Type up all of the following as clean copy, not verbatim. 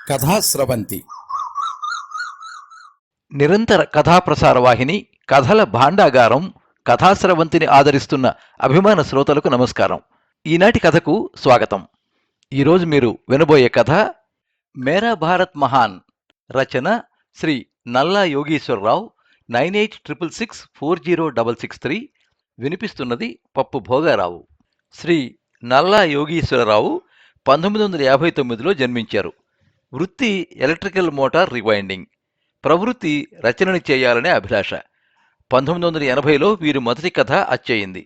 కథాస్రవంతి నిరంతర కథాప్రసార వాహిని కథల భాండాగారం కథాస్రవంతిని ఆదరిస్తున్న అభిమాన శ్రోతలకు నమస్కారం. ఈనాటి కథకు స్వాగతం. ఈరోజు మీరు వినబోయే కథ మేరా భారత్ మహాన్. రచన శ్రీ నల్లా యోగీశ్వరరావు. 9866640663. వినిపిస్తున్నది పప్పు భోగారావు. శ్రీ నల్లా యోగీశ్వరరావు 1959లో జన్మించారు. వృత్తి ఎలక్ట్రికల్ మోటార్ రివైండింగ్. ప్రవృత్తి రచనని చేయాలనే అభిలాష. 1980లో వీరి మొదటి కథ అచ్చయింది.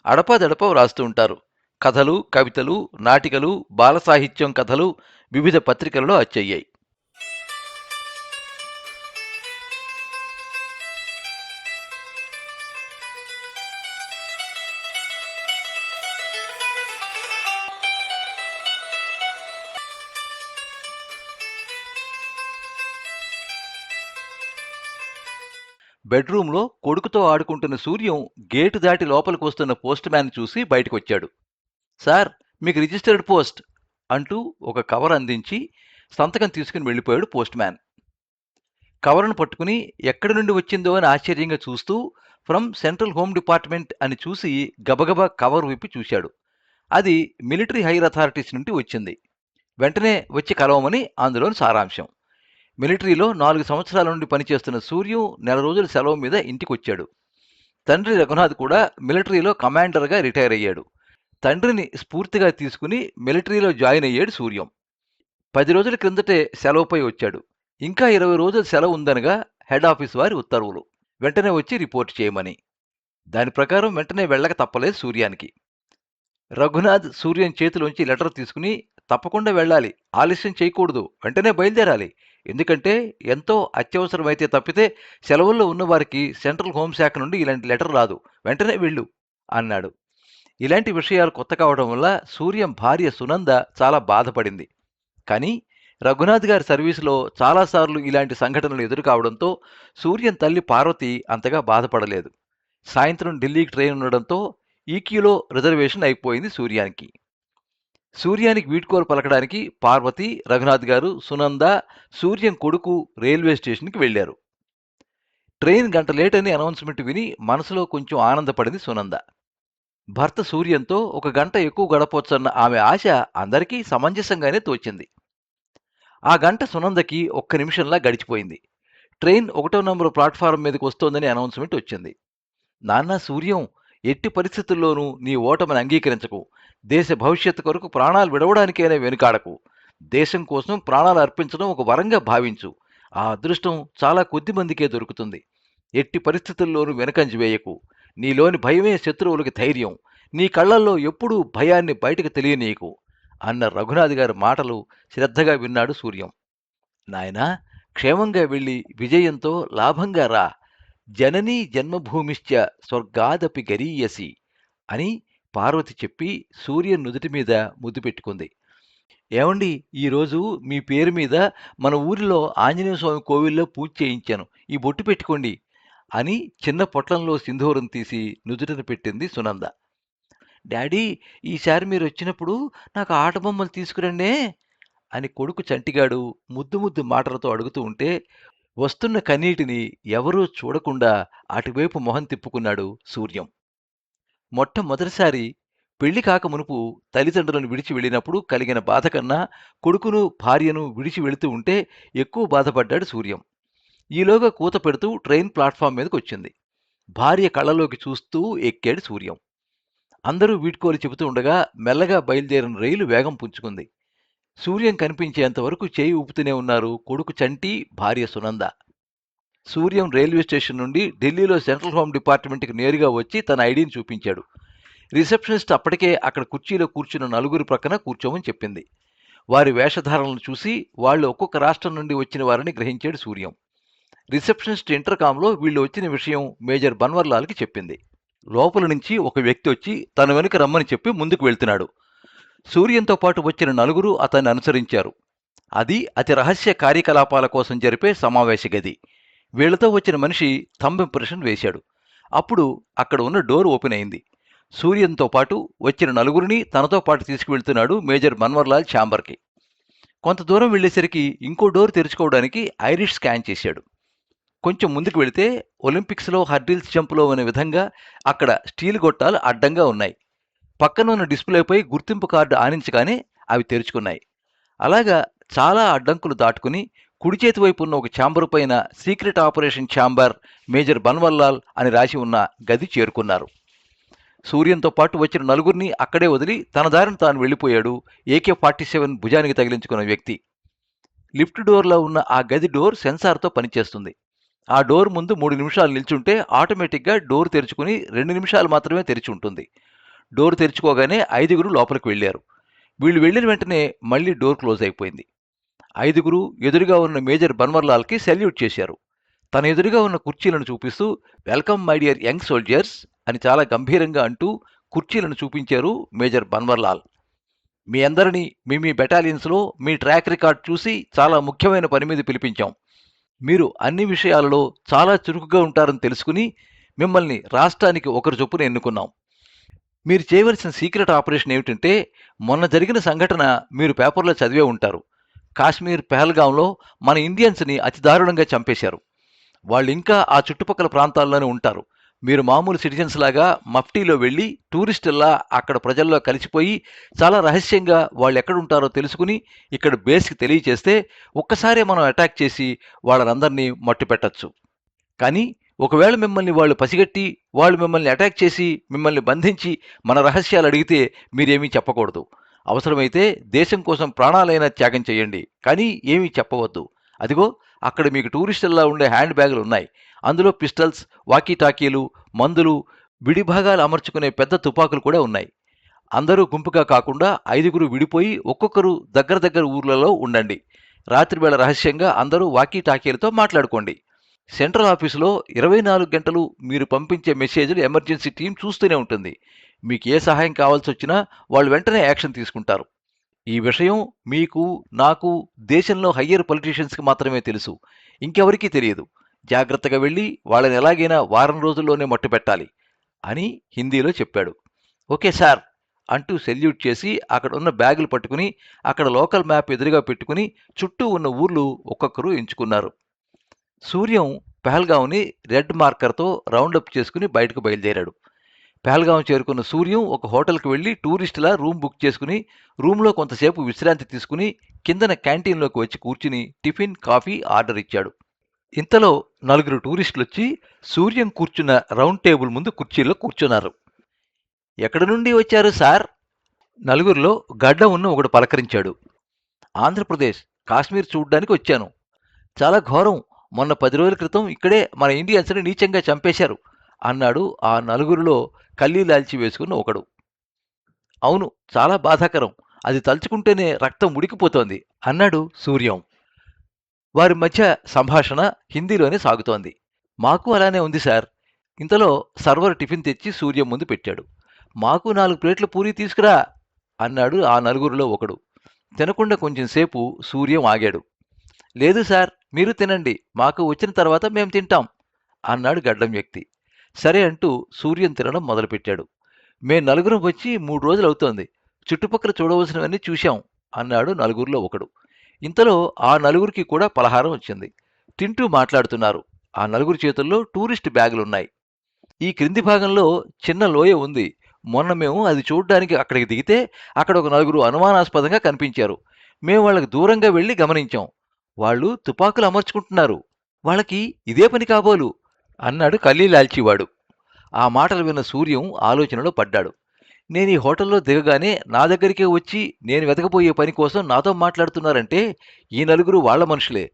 అడపాదడప వ్రాస్తూ ఉంటారు. కథలు, కవితలు, నాటికలు, బాల సాహిత్యం కథలు వివిధ పత్రికలలో అచ్చయ్యాయి. బెడ్రూంలో కొడుకుతో ఆడుకుంటున్న సూర్యం గేటు దాటి లోపలికి వస్తున్న పోస్ట్ మ్యాన్ చూసి బయటకొచ్చాడు. సార్, మీకు రిజిస్టర్డ్ పోస్ట్ అంటూ ఒక కవర్ అందించి సంతకం తీసుకుని వెళ్ళిపోయాడు పోస్ట్ మ్యాన్. కవర్ను పట్టుకుని ఎక్కడి నుండి వచ్చిందో అని ఆశ్చర్యంగా చూస్తూ ఫ్రమ్ సెంట్రల్ హోమ్ డిపార్ట్మెంట్ అని చూసి గబగబా కవర్ విప్పి చూశాడు. అది మిలిటరీ హైర్ అథారిటీస్ నుండి వచ్చింది. వెంటనే వచ్చి కలవమని అందులోని సారాంశం. మిలిటరీలో 4 సంవత్సరాల నుండి పనిచేస్తున్న సూర్యం నెల రోజుల సెలవు మీద ఇంటికొచ్చాడు. తండ్రి రఘునాథ్ కూడా మిలిటరీలో కమాండర్గా రిటైర్ అయ్యాడు. తండ్రిని స్ఫూర్తిగా తీసుకుని మిలిటరీలో జాయిన్ అయ్యాడు సూర్యం. 10 రోజుల క్రిందటే సెలవుపై వచ్చాడు. ఇంకా 20 రోజుల సెలవు ఉందనగా హెడ్ ఆఫీస్ వారి ఉత్తర్వులు. వెంటనే వచ్చి రిపోర్ట్ చేయమని. దాని ప్రకారం వెంటనే వెళ్ళక తప్పలేదు సూర్యానికి. రఘునాథ్ సూర్యం చేతిలోంచి లెటర్ తీసుకుని, తప్పకుండా వెళ్ళాలి, ఆలస్యం చేయకూడదు, వెంటనే బయలుదేరాలి, ఎందుకంటే ఎంతో అత్యవసరమైతే తప్పితే సెలవుల్లో ఉన్నవారికి సెంట్రల్ హోంశాఖ నుండి ఇలాంటి లెటర్ రాదు, వెంటనే వెళ్ళు అన్నాడు. ఇలాంటి విషయాలు కొత్త కావడం వల్ల సూర్యం భార్య సునంద చాలా బాధపడింది. కానీ రఘునాథ్ గారి సర్వీసులో చాలాసార్లు ఇలాంటి సంఘటనలు ఎదురు కావడంతో సూర్యం తల్లి పార్వతి అంతగా బాధపడలేదు. సాయంత్రం ఢిల్లీకి ట్రైన్ ఉండడంతో ఈక్యూలో రిజర్వేషన్ అయిపోయింది సూర్యానికి. సూర్యానికి వీడ్కోలు పలకడానికి పార్వతి, రఘునాథ్ గారు, సునంద, సూర్యం కొడుకు రైల్వే స్టేషన్కి వెళ్లారు. ట్రైన్ గంట లేట్ అని అనౌన్స్మెంట్ విని మనసులో కొంచెం ఆనందపడింది సునంద. భర్త సూర్యంతో ఒక గంట ఎక్కువ గడపొచ్చన్న ఆమె ఆశ అందరికీ సమంజసంగానే తోచింది. ఆ గంట సునందకి 1 నిమిషంలా గడిచిపోయింది. ట్రైన్ 1వ నంబరు ప్లాట్ఫారం మీదకి వస్తోందని అనౌన్స్మెంట్ వచ్చింది. నాన్న సూర్యం, ఎట్టి పరిస్థితుల్లోనూ నీ ఓటమిని అంగీకరించకు. దేశ భవిష్యత్తు కొరకు ప్రాణాలు విడవడానికైనా వెనుకాడకు. దేశం కోసం ప్రాణాలు అర్పించడం ఒక వరంగా భావించు. ఆ అదృష్టం చాలా కొద్ది మందికే దొరుకుతుంది. ఎట్టి పరిస్థితుల్లోనూ వెనకంజ వేయకు. నీలోని భయమే శత్రువులకి ధైర్యం. నీ కళ్లల్లో ఎప్పుడూ భయాన్ని బయటకు తెలియనీయకు అన్న రఘునాథ్ గారి మాటలు శ్రద్ధగా విన్నాడు సూర్యం. నాయనా, క్షేమంగా వెళ్ళి విజయంతో లాభంగా రా. జననీ జన్మభూమిశ్చ స్వర్గాదపి గరీయసి అని పార్వతి చెప్పి సూర్యం నుదుటి మీద ముద్దు పెట్టుకుంది. ఏమండి, ఈరోజు మీ పేరు మీద మన ఊరిలో ఆంజనేయ స్వామి కోవిల్లో పూజ చేయించాను, ఈ బొట్టు పెట్టుకోండి అని చిన్న పొట్లంలో సింధూరం తీసి నుదుటిన పెట్టింది సునంద. డాడీ, ఈసారి మీరు వచ్చినప్పుడు నాకు ఆట బొమ్మలు తీసుకురండే అని కొడుకు చంటిగాడు ముద్దు ముద్దు మాటలతో అడుగుతూ ఉంటే వస్తున్న కన్నీటిని ఎవరూ చూడకుండా అటువైపు మొహం తిప్పుకున్నాడు సూర్యం. మొట్టమొదటిసారి పెళ్లి కాక మునుపు తల్లిదండ్రులను విడిచి వెళ్ళినప్పుడు కలిగిన బాధ కన్నా కొడుకును భార్యను విడిచి వెళుతూ ఉంటే ఎక్కువ బాధపడ్డాడు సూర్యం. ఈలోగా కూత పెడుతూ ట్రైన్ ప్లాట్ఫామ్ మీదకి వచ్చింది. భార్య కళ్ళలోకి చూస్తూ ఎక్కాడు సూర్యం. అందరూ వీడ్కోలు చెబుతూ ఉండగా మెల్లగా బయలుదేరిన రైలు వేగం పుంజుకుంది. సూర్యం కనిపించేంతవరకు చేయి ఊపుతూనే ఉన్నారు కొడుకు చంటి, భార్య సునంద. సూర్యం రైల్వే స్టేషన్ నుండి ఢిల్లీలో సెంట్రల్ హోమ్ డిపార్ట్మెంట్కి నేరుగా వచ్చి తన ఐడీని చూపించాడు. రిసెప్షనిస్ట్ అప్పటికే అక్కడ కుర్చీలో కూర్చున్న నలుగురు ప్రక్కన కూర్చోమని చెప్పింది. వారి వేషధారణలు చూసి వాళ్ళు ఒక్కొక్క రాష్ట్రం నుండి వచ్చిన వారిని గ్రహించాడు సూర్యం. రిసెప్షనిస్ట్ ఇంటర్కామ్లో వీళ్ళు వచ్చిన విషయం మేజర్ బన్వర్లాల్కి చెప్పింది. లోపల నుంచి ఒక వ్యక్తి వచ్చి తన వెనుక రమ్మని చెప్పి ముందుకు వెళ్తున్నాడు. సూర్యంతో పాటు వచ్చిన నలుగురు అతన్ని అనుసరించారు. అది అతి రహస్య కార్యకలాపాల కోసం జరిపే సమావేశ గది. వీళ్లతో వచ్చిన మనిషి థంబ్ ఇంప్రెషన్ వేశాడు. అప్పుడు అక్కడ ఉన్న డోర్ ఓపెన్ అయింది. సూర్యంతో పాటు వచ్చిన నలుగురిని తనతో పాటు తీసుకువెళ్తున్నాడు మేజర్ మన్వర్లాల్ ఛాంబర్కి. కొంత దూరం వెళ్ళేసరికి ఇంకో డోర్ తెరుచుకోవడానికి ఐరిష్ స్కాన్ చేశాడు. కొంచెం ముందుకు వెళితే ఒలింపిక్స్లో హర్డిల్స్ జంప్లో ఉన్న విధంగా అక్కడ స్టీల్ గొట్టాలు అడ్డంగా ఉన్నాయి. పక్కన ఉన్న డిస్ప్లేపై గుర్తింపు కార్డు ఆనించగానే అవి తెరుచుకున్నాయి. అలాగా చాలా అడ్డంకులు దాటుకుని కుడి చేతి వైపు ఉన్న ఒక ఛాంబర్ పైన సీక్రెట్ ఆపరేషన్ ఛాంబర్ మేజర్ బన్వల్లాల్ అని రాసి ఉన్న గది చేరుకున్నారు. సూర్యంతో పాటు వచ్చిన నలుగురిని అక్కడే వదిలి తన దారిని తాను వెళ్ళిపోయాడు AK-47 భుజానికి తగిలించుకున్న వ్యక్తి. లిఫ్ట్ డోర్లో ఉన్న ఆ గది డోర్ సెన్సార్తో పనిచేస్తుంది. ఆ డోర్ ముందు 3 నిమిషాలు నిల్చుంటే ఆటోమేటిక్గా డోర్ తెరుచుకుని 2 నిమిషాలు మాత్రమే తెరిచి ఉంటుంది. డోర్ తెరుచుకోగానే 5గురు లోపలికి వెళ్ళారు. వీళ్ళు వెళ్ళిన వెంటనే మళ్ళీ డోర్ క్లోజ్ అయిపోయింది. 5గురు ఎదురుగా ఉన్న మేజర్ బన్వర్లాల్కి సెల్యూట్ చేశారు. తన ఎదురుగా ఉన్న కుర్చీలను చూపిస్తూ welcome my dear young soldiers అని చాలా గంభీరంగా అంటూ కుర్చీలను చూపించారు మేజర్ బన్వర్లాల్. మీ అందరినీ మీ బెటాలియన్స్లో మీ ట్రాక్ రికార్డ్ చూసి చాలా ముఖ్యమైన పని మీద పిలిపించాం. మీరు అన్ని విషయాలలో చాలా చురుకుగా ఉంటారని తెలుసుకుని మిమ్మల్ని రాష్ట్రానికి ఒకరు చొప్పున ఎన్నుకున్నాం. మీరు చేయవలసిన సీక్రెట్ ఆపరేషన్ ఏమిటంటే, మొన్న జరిగిన సంఘటన మీరు పేపర్లో చదివే ఉంటారు. కాశ్మీర్ పెహల్గాంలో మన ఇండియన్స్ని అతి దారుణంగా చంపేశారు. వాళ్ళు ఇంకా ఆ చుట్టుపక్కల ప్రాంతాల్లోనే ఉంటారు. మీరు మామూలు సిటిజన్స్ లాగా మఫ్టీలో వెళ్ళి టూరిస్టుల్లా అక్కడ ప్రజల్లో కలిసిపోయి చాలా రహస్యంగా వాళ్ళు ఎక్కడుంటారో తెలుసుకుని ఇక్కడ బేస్కి తెలియచేస్తే ఒక్కసారే మనం అటాక్ చేసి వాళ్ళనందరినీ మట్టుపెట్టచ్చు. కానీ ఒకవేళ మిమ్మల్ని వాళ్ళు పసిగట్టి వాళ్ళు మిమ్మల్ని అటాక్ చేసి మిమ్మల్ని బంధించి మన రహస్యాలు అడిగితే మీరేమీ చెప్పకూడదు. అవసరమైతే దేశం కోసం ప్రాణాలైనా త్యాగం చేయండి, కానీ ఏమీ చెప్పవద్దు. అదిగో అక్కడ మీకు టూరిస్టుల్లా ఉండే హ్యాండ్ బ్యాగులు ఉన్నాయి. అందులో పిస్టల్స్, వాకీటాకీలు, మందులు, విడిభాగాలు అమర్చుకునే పెద్ద తుపాకులు కూడా ఉన్నాయి. అందరూ గుంపుగా కాకుండా 5గురు విడిపోయి ఒక్కొక్కరు దగ్గర దగ్గర ఊర్లలో ఉండండి. రాత్రివేళ రహస్యంగా అందరూ వాకీటాకీలతో మాట్లాడుకోండి. సెంట్రల్ ఆఫీసులో 24 గంటలు మీరు పంపించే మెసేజ్లు ఎమర్జెన్సీ టీం చూస్తూనే ఉంటుంది. మీకు ఏ సహాయం కావాల్సి వచ్చినా వాళ్ళు వెంటనే యాక్షన్ తీసుకుంటారు. ఈ విషయం మీకు, నాకు, దేశంలో హయ్యర్ పొలిటీషియన్స్కి మాత్రమే తెలుసు. ఇంకెవరికీ తెలియదు. జాగ్రత్తగా వెళ్ళి వాళ్ళని ఎలాగైనా వారం రోజుల్లోనే మట్టుపెట్టాలి అని హిందీలో చెప్పాడు. ఓకే సార్ అంటూ సెల్యూట్ చేసి అక్కడ ఉన్న బ్యాగులు పట్టుకుని అక్కడ లోకల్ మ్యాప్ ఎదురుగా పెట్టుకుని చుట్టూ ఉన్న ఊర్లు ఒక్కొక్కరు ఎంచుకున్నారు. సూర్యం పెహల్గాంని రెడ్ మార్కర్తో రౌండప్ చేసుకుని బయటకు బయలుదేరాడు. పెహల్గాం చేరుకున్న సూర్యం ఒక హోటల్కి వెళ్ళి టూరిస్టులా రూమ్ బుక్ చేసుకుని రూమ్లో కొంతసేపు విశ్రాంతి తీసుకుని కిందన క్యాంటీన్లోకి వచ్చి కూర్చుని టిఫిన్, కాఫీ ఆర్డర్ ఇచ్చాడు. ఇంతలో 4 టూరిస్టులు వచ్చి సూర్యం కూర్చున్న రౌండ్ టేబుల్ ముందు కుర్చీలో కూర్చున్నారు. ఎక్కడి నుండి వచ్చారు సార్? 4గురిలో గడ్డ ఉన్న ఒకడు పలకరించాడు. ఆంధ్రప్రదేశ్, కాశ్మీర్ చూడ్డానికి వచ్చాను. చాలా ఘోరం. మొన్న 10 రోజుల క్రితం ఇక్కడే మన ఇండియన్స్ని నీచంగా చంపేశారు అన్నాడు ఆ 4గురిలో కల్లీ లాల్చి వేసుకున్న ఒకడు. అవును, చాలా బాధాకరం. అది తలుచుకుంటేనే రక్తం ఉడికిపోతోంది అన్నాడు సూర్యం. వారి మధ్య సంభాషణ హిందీలోనే సాగుతోంది. మాకు అలానే ఉంది సార్. ఇంతలో సర్వర్ టిఫిన్ తెచ్చి సూర్యం ముందు పెట్టాడు. మాకు 4 ప్లేట్ల పూరీ తీసుకురా అన్నాడు ఆ 4గురిలో ఒకడు. తినకుండా కొంచెంసేపు సూర్యం ఆగాడు. లేదు సార్, మీరు తినండి, మాకు వచ్చిన తర్వాత మేం తింటాం అన్నాడు గడ్డం వ్యక్తి. సరే అంటూ సూర్యం తినడం మొదలుపెట్టాడు. మేం 4గురం వచ్చి 3 రోజులు అవుతోంది. చుట్టుపక్కల చూడవలసినవన్నీ చూశాం అన్నాడు 4గురిలో ఒకడు. ఇంతలో ఆ 4గురికి కూడా పలహారం వచ్చింది. తింటూ మాట్లాడుతున్నారు. ఆ 4గురి చేతుల్లో టూరిస్ట్ బ్యాగులున్నాయి. ఈ క్రింది భాగంలో చిన్న లోయ ఉంది. మొన్న మేము అది చూడ్డానికి అక్కడికి దిగితే అక్కడ ఒక 4గురు అనుమానాస్పదంగా కనిపించారు. మేము వాళ్ళకి దూరంగా వెళ్ళి గమనించాం. వాళ్ళు తుపాకులు అమర్చుకుంటున్నారు. వాళ్ళకి ఇదే పని కాబోలు అన్నాడు కల్లీలాల్చివాడు. ఆ మాటలు విన్న సూర్యం ఆలోచనలో పడ్డాడు. నేను ఈ హోటల్లో దిగగానే నా దగ్గరికే వచ్చి నేను వెతకబోయే పని కోసం నాతో మాట్లాడుతున్నారంటే ఈ 4గురు వాళ్ల మనుషులే.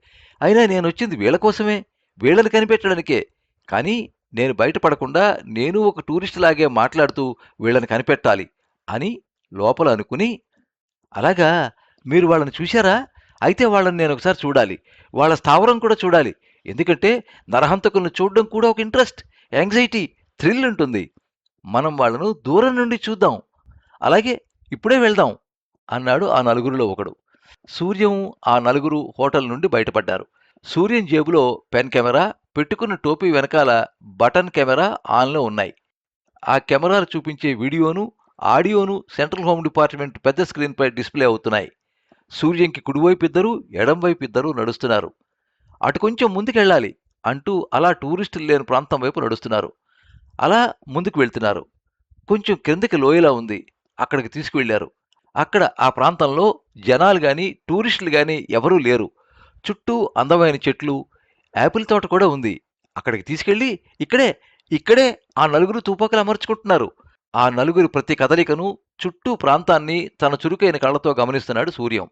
అయినా నేనొచ్చింది వీళ్ళ కోసమే, వీళ్ళని కనిపెట్టడానికే. కానీ నేను బయటపడకుండా నేను ఒక టూరిస్ట్ లాగే మాట్లాడుతూ వీళ్ళని కనిపెట్టాలి అని లోపల అనుకుని, అలాగా, మీరు వాళ్ళని చూశారా? అయితే వాళ్ళని నేను ఒకసారి చూడాలి. వాళ్ళ స్థావరం కూడా చూడాలి. ఎందుకంటే నరహంతకులను చూడడం కూడా ఒక ఇంట్రెస్ట్, యాంగ్జైటీ, థ్రిల్ ఉంటుంది. మనం వాళ్ళను దూరం నుండి చూద్దాం. అలాగే, ఇప్పుడే వెళ్దాం అన్నాడు ఆ 4గురిలో ఒకడు. సూర్యం, ఆ 4గురు హోటల్ నుండి బయటపడ్డారు. సూర్యం జేబులో పెన్ కెమెరా, పెట్టుకున్న టోపీ వెనకాల బటన్ కెమెరా ఆన్లో ఉన్నాయి. ఆ కెమెరాలు చూపించే వీడియోను, ఆడియోను సెంట్రల్ హోమ్ డిపార్ట్మెంట్ పెద్ద స్క్రీన్పై డిస్ప్లే అవుతున్నాయి. సూర్యంకి కుడివైపు ఇద్దరు, ఎడంవైపు ఇద్దరు నడుస్తున్నారు. అటు కొంచెం ముందుకెళ్ళాలి అంటూ అలా టూరిస్టులు లేని ప్రాంతం వైపు నడుస్తున్నారు. అలా ముందుకు వెళ్తున్నారు. కొంచెం క్రిందకి లోయలా ఉంది. అక్కడికి తీసుకువెళ్లారు. అక్కడ ఆ ప్రాంతంలో జనాలు గాని, టూరిస్టులు గాని ఎవరూ లేరు. చుట్టూ అందమైన చెట్లు, యాపిల్ తోట కూడా ఉంది. అక్కడికి తీసుకెళ్ళి ఇక్కడే, ఇక్కడే ఆ నలుగురు తుపాకులు అమర్చుకుంటున్నారు. ఆ నలుగురి ప్రతి కదలికను, చుట్టూ ప్రాంతాన్ని తన చురుకైన కళ్ళతో గమనిస్తున్నాడు సూర్యం.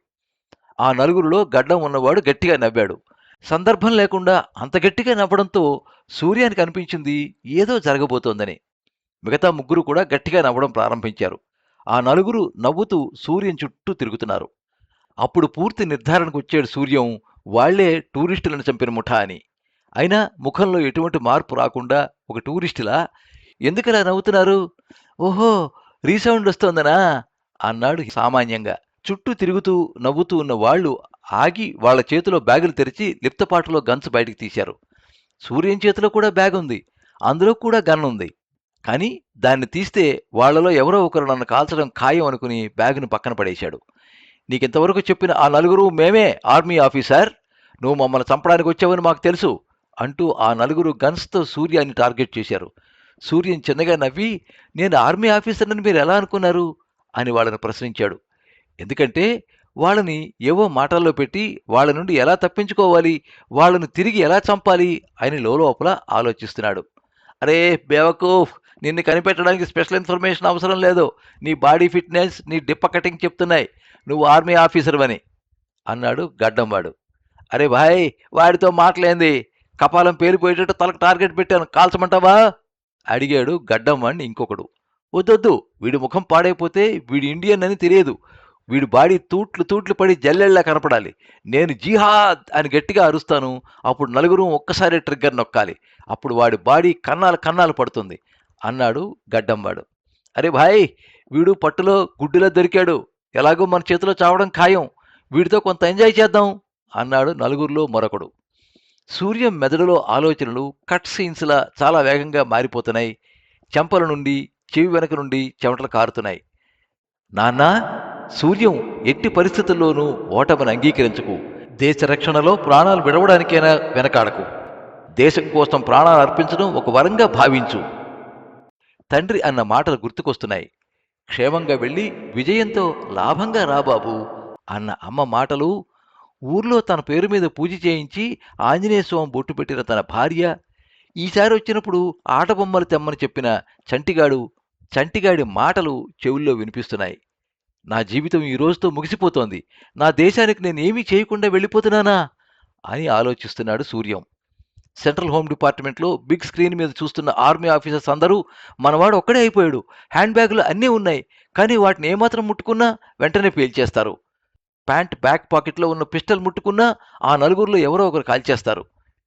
ఆ నలుగురిలో గడ్డం ఉన్నవాడు గట్టిగా నవ్వాడు. సందర్భం లేకుండా అంత గట్టిగా నవ్వడంతో సూర్యానికి అనిపించింది ఏదో జరగబోతోందని. మిగతా ముగ్గురు కూడా గట్టిగా నవ్వడం ప్రారంభించారు. ఆ నలుగురు నవ్వుతూ సూర్యం చుట్టూ తిరుగుతున్నారు. అప్పుడు పూర్తి నిర్ధారణకు వచ్చాడు సూర్యం వాళ్లే టూరిస్టులను చంపిన ముఠా అని. అయినా ముఖంలో ఎటువంటి మార్పు రాకుండా ఒక టూరిస్టులా ఎందుకలా నవ్వుతున్నారు? ఓహో, రీసౌండ్ వస్తోందనా అన్నాడు సామాన్యంగా. చుట్టూ తిరుగుతూ నవ్వుతూ ఉన్న వాళ్ళు ఆగి వాళ్ల చేతిలో బ్యాగులు తెరిచి లిప్తపాటులో గన్స్ బయటికి తీశారు. సూర్యం చేతిలో కూడా బ్యాగ్ ఉంది. అందులో కూడా గన్ ఉంది. కానీ దాన్ని తీస్తే వాళ్లలో ఎవరో ఒకరు నన్ను కాల్చడం ఖాయం అనుకుని బ్యాగును పక్కన పడేశాడు. నీకింతవరకు చెప్పిన ఆ నలుగురు మేమే ఆర్మీ ఆఫీసర్. నువ్వు మమ్మల్ని చంపడానికి వచ్చావని మాకు తెలుసు అంటూ ఆ నలుగురు గన్స్తో సూర్యాన్ని టార్గెట్ చేశారు. సూర్యం చిన్నగా నవ్వి, నేను ఆర్మీ ఆఫీసర్నని మీరు ఎలా అనుకున్నారు అని వాళ్ళని ప్రశ్నించాడు. ఎందుకంటే వాళ్ళని ఏవో మాటల్లో పెట్టి వాళ్ళ నుండి ఎలా తప్పించుకోవాలి, వాళ్ళను తిరిగి ఎలా చంపాలి అని లోపల ఆలోచిస్తున్నాడు. అరే బేవకూఫ్, నిన్ను కనిపెట్టడానికి స్పెషల్ ఇన్ఫర్మేషన్ అవసరం లేదు. నీ బాడీ ఫిట్నెస్, నీ డిప్ప కటింగ్ చెప్తున్నాయి నువ్వు ఆర్మీ ఆఫీసర్ అని అన్నాడు గడ్డంవాడు. అరే భాయ్, వాడితో మాటలేంది? కపాలం పేలిపోయేటట్టు తలకు టార్గెట్ పెట్టాను, కాల్చమంటావా అడిగాడు గడ్డంవాడిని ఇంకొకడు. వద్దొద్దు, వీడి ముఖం పాడైపోతే వీడి ఇండియన్ అని తెలియదు. వీడి బాడీ తూట్లు తూట్లు పడి జల్లెళ్లా కనపడాలి. నేను జిహాద్ అని గట్టిగా అరుస్తాను. అప్పుడు నలుగురు ఒక్కసారి ట్రిగ్గర్ నొక్కాలి. అప్పుడు వాడి బాడీ కన్నాలు కన్నాలు పడుతుంది అన్నాడు గడ్డంవాడు. అరే భాయ్, వీడు పట్టులో గుడ్డులా దొరికాడు. ఎలాగో మన చేతిలో చావడం ఖాయం. వీడితో కొంత ఎంజాయ్ చేద్దాం అన్నాడు నలుగురిలో మరొకడు. సూర్యం మెదడులో ఆలోచనలు కట్ సీన్స్లా చాలా వేగంగా మారిపోతున్నాయి. చెంపల నుండి, చెవి వెనక నుండి చెమటలు కారుతున్నాయి. నాన్నా, సూర్యం ఎట్టి పరిస్థితుల్లోనూ ఓటమిని అంగీకరించకు. దేశ రక్షణలో ప్రాణాలు విడవడానికైనా వెనకాడకు. దేశం కోసం ప్రాణాలు అర్పించడం ఒక వరంగా భావించు. తండ్రి అన్న మాటలు గుర్తుకొస్తున్నాయి. క్షేమంగా వెళ్ళి విజయంతో లాభంగా రాబాబు అన్న అమ్మ మాటలు, ఊర్లో తన పేరు మీద పూజ చేయించి ఆంజనేయ స్వామి బొట్టు పెట్టిన తన భార్య, ఈసారి వచ్చినప్పుడు ఆటబొమ్మలు తెమ్మని చెప్పిన చంటిగాడి మాటలు చెవుల్లో వినిపిస్తున్నాయి. నా జీవితం ఈ రోజుతో ముగిసిపోతోంది. నా దేశానికి నేనేమీ చేయకుండా వెళ్ళిపోతున్నానా అని ఆలోచిస్తున్నాడు సూర్యం. సెంట్రల్ హోమ్ డిపార్ట్మెంట్లో బిగ్ స్క్రీన్ మీద చూస్తున్న ఆర్మీ ఆఫీసర్స్ అందరూ మనవాడు ఒక్కడే అయిపోయాడు. హ్యాండ్ బ్యాగులు అన్నీ ఉన్నాయి, కానీ వాటిని ఏమాత్రం ముట్టుకున్నా వెంటనే పేల్చేస్తారు. ప్యాంట్ బ్యాక్ పాకెట్లో ఉన్న పిస్టల్ ముట్టుకున్నా ఆ నలుగురిలో ఎవరో ఒకరు కాల్చేస్తారు.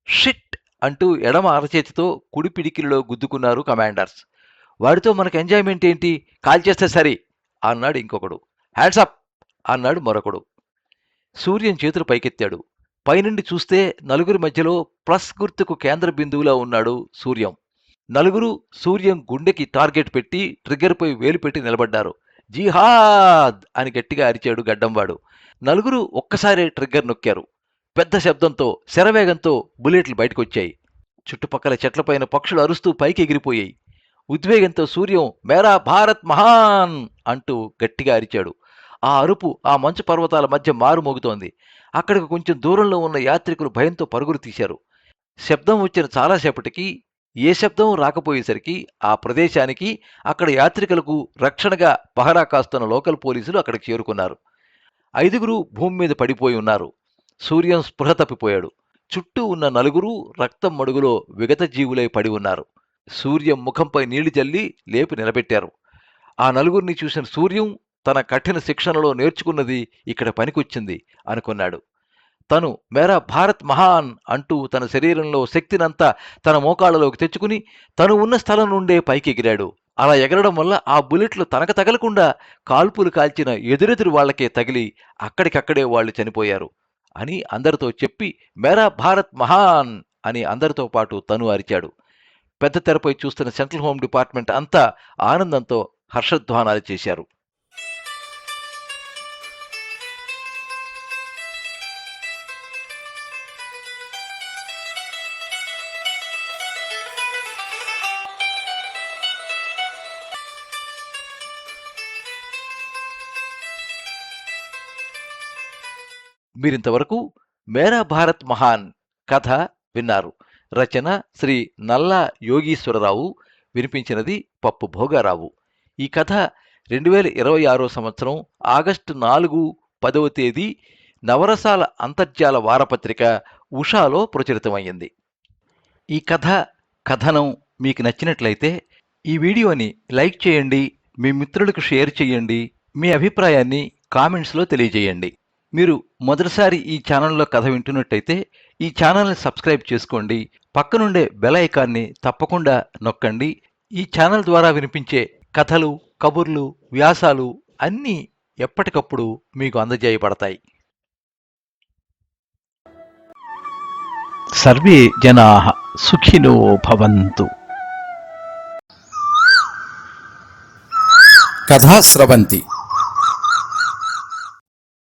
షిట్ అంటూ ఎడమ అరచేతితో కుడి పిడికిలిలో గుద్దుకున్నారు కమాండర్స్. వాడితో మనకు ఎంజాయ్మెంట్ ఏంటి, కాల్చేస్తే సరి అన్నాడు ఇంకొకడు. హ్యాండ్సప్ అన్నాడు మరొకడు. సూర్యం చేతులు పైకెత్తాడు. పైనుండి చూస్తే నలుగురి మధ్యలో ప్లస్ గుర్తుకు కేంద్ర బిందువులా ఉన్నాడు సూర్యం. నలుగురు సూర్యం గుండెకి టార్గెట్ పెట్టి ట్రిగ్గర్పై వేలు పెట్టి నిలబడ్డారు. జిహాద్ అని గట్టిగా అరిచాడు గడ్డంవాడు. నలుగురు ఒక్కసారే ట్రిగ్గర్ నొక్కారు. పెద్ద శబ్దంతో, శరవేగంతో బుల్లెట్లు బయటకొచ్చాయి. చుట్టుపక్కల చెట్లపైన పక్షులు అరుస్తూ పైకి ఎగిరిపోయాయి. ఉద్వేగంతో సూర్యం మేరా భారత్ మహాన్ అంటూ గట్టిగా అరిచాడు. ఆ అరుపు ఆ మంచు పర్వతాల మధ్య మారుమోగుతోంది. అక్కడికి కొంచెం దూరంలో ఉన్న యాత్రికులు భయంతో పరుగులు తీశారు. శబ్దం వచ్చిన చాలాసేపటికి ఏ శబ్దం రాకపోయేసరికి ఆ ప్రదేశానికి, అక్కడ యాత్రికులకు రక్షణగా పహరా కాస్తున్న లోకల్ పోలీసులు అక్కడికి చేరుకున్నారు. 5గురు భూమి మీద పడిపోయి ఉన్నారు. సూర్యం స్పృహ తప్పిపోయాడు. చుట్టూ ఉన్న నలుగురు రక్తం మడుగులో విగత జీవులై పడి ఉన్నారు. సూర్యం ముఖంపై నీళ్లు చల్లి లేపి నిలబెట్టారు. ఆ నలుగురిని చూసిన సూర్యం తన కఠిన శిక్షణలో నేర్చుకున్నది ఇక్కడ పనికొచ్చింది అనుకున్నాడు. తను మేరా భారత్ మహాన్ అంటూ తన శరీరంలో శక్తినంతా తన మోకాళ్ళలోకి తెచ్చుకుని తను ఉన్న స్థలం నుండే పైకి ఎగిరాడు. అలా ఎగరడం వల్ల ఆ బుల్లెట్లు తనకు తగలకుండా కాల్పులు కాల్చిన ఎదురెదురు వాళ్లకే తగిలి అక్కడికక్కడే వాళ్ళు చనిపోయారు అని అందరితో చెప్పి మేరా భారత్ మహాన్ అని అందరితో పాటు తను అరిచాడు. పెద్ద తెరపై చూస్తున్న సెంట్రల్ హోమ్ డిపార్ట్మెంట్ అంతా ఆనందంతో హర్షధ్వానాలు చేశారు. మీరింతవరకు మేరా భారత్ మహాన్ కథ విన్నారు. రచన శ్రీ నల్లా యోగీశ్వరరావు, వినిపించినది పప్పు భోగారావు. ఈ కథ 2026 సంవత్సరం ఆగస్టు 4, 10వ తేదీ నవరసాల అంతర్జాల వారపత్రిక ఉషాలో ప్రచురితమైంది. ఈ కథనం మీకు నచ్చినట్లయితే ఈ వీడియోని లైక్ చేయండి, మీ మిత్రులకు షేర్ చేయండి, మీ అభిప్రాయాన్ని కామెంట్స్లో తెలియజేయండి. మీరు మొదటిసారి ఈ ఛానల్లో కథ వింటున్నట్టయితే ఈ ఛానల్ని సబ్స్క్రైబ్ చేసుకోండి. పక్కనుండే బెల్ ఐకాన్ని తప్పకుండా నొక్కండి. ఈ ఛానల్ ద్వారా వినిపించే కథలు, కబుర్లు, వ్యాసాలు అన్నీ ఎప్పటికప్పుడు మీకు అందజేయబడతాయి. సర్వే జనాః సుఖినో భవంతు. కథా స్రవంతి